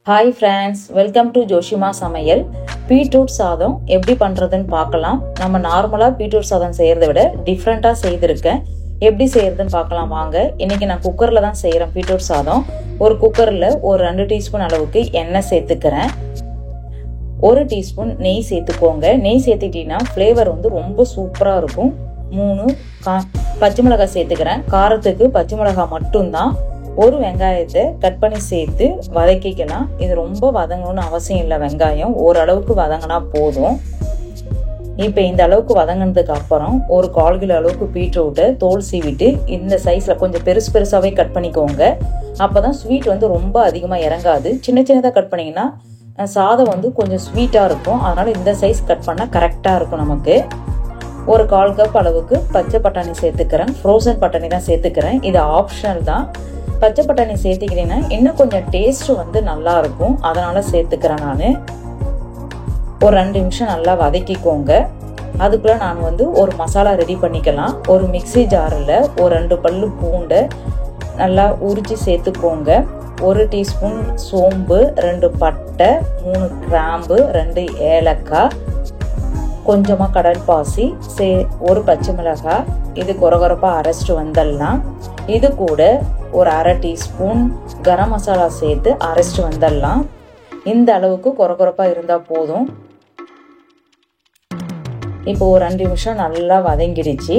Hi friends, welcome to Joshima சமையல். Beetroot சாதம் எப்படி பண்ணுறதுன்னு பார்க்கலாம். நம்ம நார்மலாக பீட்ரூட் சாதம் செய்கிறத விட டிஃப்ரெண்ட்டாக செய்திருக்கேன். எப்படி செய்கிறதுன்னு பார்க்கலாம் வாங்க. இன்றைக்கி நான் குக்கரில் தான் செய்கிறேன் பீட்ரூட் சாதம். ஒரு குக்கரில் ஒரு 2 டீஸ்பூன் அளவுக்கு எண்ணெய் சேர்த்துக்கிறேன். 1 டீஸ்பூன் நெய் சேர்த்துக்கோங்க. நெய் சேர்த்துக்கிட்டீங்கன்னா ஃப்ளேவர் ரொம்ப சூப்பராக இருக்கும். 3 பச்சை மிளகாய் சேர்த்துக்கிறேன். காரத்துக்கு பச்சை மிளகாய் மட்டும்தான். 1 வெங்காயத்தை கட் பண்ணி சேர்த்து வதக்கிக்கலாம். இது ரொம்ப வதங்கணும்னு அவசியம் இல்லை. வெங்காயம் ஓரளவுக்கு வதங்கினா போதும். இப்போ இந்த அளவுக்கு வதங்கினதுக்கு அப்புறம் ஒரு 1/4 கிலோ அளவுக்கு பீட்ரூட்டை தோல் சீவிட்டு இந்த சைஸில் கொஞ்சம் பெருசாகவே கட் பண்ணிக்கோங்க. அப்போ தான் ஸ்வீட் ரொம்ப அதிகமாக இறங்காது. சின்னதாக கட் பண்ணிங்கன்னா சாதம் கொஞ்சம் ஸ்வீட்டாக இருக்கும். அதனால் இந்த சைஸ் கட் பண்ணால் கரெக்டாக இருக்கும் நமக்கு. ஒரு 1/4 கப் அளவுக்கு பச்சை பட்டாணி சேர்த்துக்கிறேன். ஃப்ரோசன் பட்டாணி தான் சேர்த்துக்கிறேன். இது ஆப்ஷனல் தான். பச்சை பட்டாணி சேர்த்துக்கிட்டீங்கன்னா இன்னும் கொஞ்சம் டேஸ்ட் நல்லா இருக்கும். அதனால சேர்த்துக்கிறேன். நான் ஒரு 2 நிமிஷம் நல்லா வதக்கிக்கோங்க. அதுக்குள்ள நான் ஒரு மசாலா ரெடி பண்ணிக்கலாம். ஒரு மிக்ஸி ஜாரில் ஒரு 2 பல்லு பூண்டை நல்லா உரிச்சு சேர்த்துக்கோங்க. 1 டீஸ்பூன் சோம்பு, 2 பட்டை, 3 கிராம்பு, 2 ஏலக்காய், கொஞ்சமாக கடல்பாசி, 1 பச்சை மிளகாய். இது கொரகொரப்பாக அரைச்சிட்டு வந்துடலாம். இது கூட ஒரு 1/2 டீஸ்பூன் கரம் மசாலா சேர்த்து அரைச்சிட்டு வந்துடலாம். இந்த அளவுக்கு கொரகொரப்பாக இருந்தால் போதும். இப்போ ஒரு 2 நிமிஷம் நல்லா வதங்கிடுச்சு.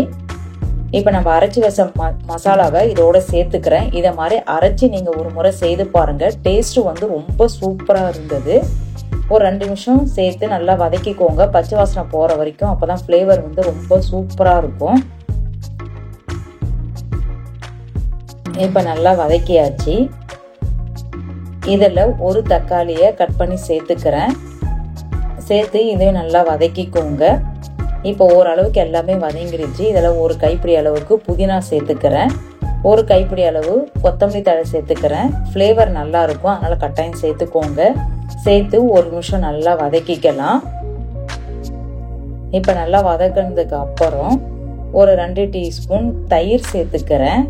இப்போ நம்ம அரைச்சி வச்ச மசாலாவை இதோட சேர்த்துக்கிறேன். இதை மாதிரி அரைச்சி நீங்கள் ஒரு முறை செய்து பாருங்கள். டேஸ்ட்டு ரொம்ப சூப்பராக இருந்தது. ஒரு 2 நிமிஷம் சேர்த்து நல்லா வதக்கிக்கோங்க. பச்சை வாசனை போகிற வரைக்கும். அப்போ தான் ஃப்ளேவர் ரொம்ப சூப்பராக இருக்கும். இப்போ நல்லா வதக்கியாச்சு. இதில் ஒரு தக்காளியை கட் பண்ணி சேர்த்துக்கிறேன். சேர்த்து இதையும் நல்லா வதக்கிக்கோங்க. இப்போ ஓரளவுக்கு எல்லாமே வதங்கிடுச்சு. இதில் ஒரு கைப்பிடி அளவுக்கு புதினா சேர்த்துக்கிறேன். ஒரு கைப்பிடி அளவு கொத்தமல்லி தழை சேர்த்துக்கிறேன். ஃப்ளேவர் நல்லா இருக்கும். அதனால் கட்டாயம் சேர்த்துக்கோங்க. சேர்த்து 1 நிமிஷம் நல்லா வதக்கிக்கலாம். இப்போ நல்லா வதக்கினதுக்கு அப்புறம் ஒரு 2 டீஸ்பூன் தயிர் சேர்த்துக்கிறேன்.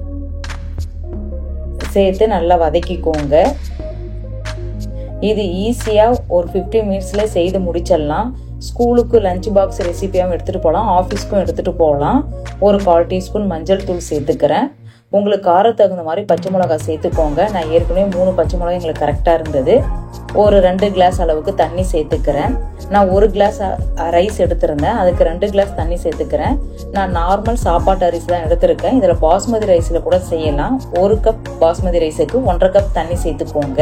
சேர்த்து நல்லா வதக்கிக்கோங்க. இது ஈஸியாக ஒரு 15 மினிட்ஸில் செய்து முடிச்சிடலாம். ஸ்கூலுக்கு லஞ்ச் பாக்ஸ் ரெசிபியாகவும் எடுத்துகிட்டு போகலாம், ஆஃபீஸ்க்கும் எடுத்துகிட்டு போகலாம். ஒரு 1/4 டீஸ்பூன் மஞ்சள் தூள் சேர்த்துக்கிறேன். உங்களுக்கு காரத்துக்கு தகுந்த மாதிரி பச்சை மிளகாய் சேர்த்துக்கோங்க. நான் ஏற்கனவே 3 பச்சை மிளகாய் எங்களுக்கு கரெக்டாக இருந்தது. ஒரு 2 கிளாஸ் அளவுக்கு தண்ணி சேர்த்துக்கிறேன். நான் 1 கிளாஸ் ரைஸ் எடுத்திருந்தேன். அதுக்கு 2 கிளாஸ் தண்ணி சேர்த்துக்கிறேன். நான் நார்மல் சாப்பாட்டு அரிசி தான் எடுத்திருக்கேன். இதில் பாஸ்மதி ரைஸில் கூட செய்யலாம். 1 கப் பாஸ்மதி ரைஸுக்கு 1/2 கப் தண்ணி சேர்த்துக்கோங்க.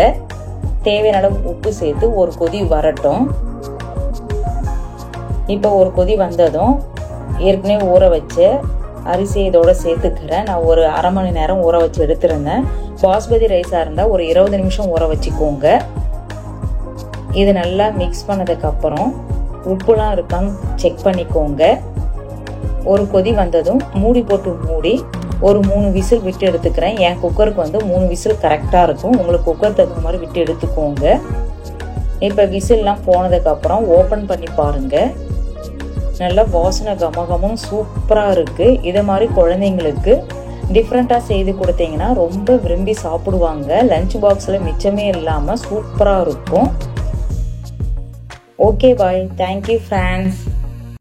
தேவையான அளவு உப்பு சேர்த்து ஒரு கொதி வரட்டும். இப்போ ஒரு கொதி வந்ததும் ஏற்கனவே ஊற வச்ச அரிசியை இதோட சேர்த்துக்கிறேன். நான் ஒரு 1/2 மணி நேரம் ஊற வச்சு எடுத்திருந்தேன். பாஸ்மதி ரைஸாக இருந்தால் ஒரு 20 நிமிஷம் ஊற வச்சுக்கோங்க. இது நல்லா மிக்ஸ் பண்ணதுக்கு அப்புறம் உப்புலாம் இருக்கான்னு செக் பண்ணிக்கோங்க. ஒரு கொதி வந்ததும் மூடி போட்டு மூடி ஒரு 3 விசில் விட்டு எடுத்துக்கிறேன். என் குக்கருக்கு 3 விசில் கரெக்டாக இருக்கும். உங்களுக்கு குக்கர் தகுந்த மாதிரி விட்டு எடுத்துக்கோங்க. இப்போ விசில்லாம் போனதுக்கு அப்புறம் ஓப்பன் பண்ணி பாருங்க. நல்லா வாசனை கமகமும் சூப்பராக இருக்குது. இதை மாதிரி குழந்தைங்களுக்கு டிஃப்ரெண்ட்டாக செய்து கொடுத்தீங்கன்னா ரொம்ப விரும்பி சாப்பிடுவாங்க. லஞ்ச் பாக்ஸில் மிச்சமே இல்லாமல் சூப்பராக இருக்கும். Okay bye. Thank you friends.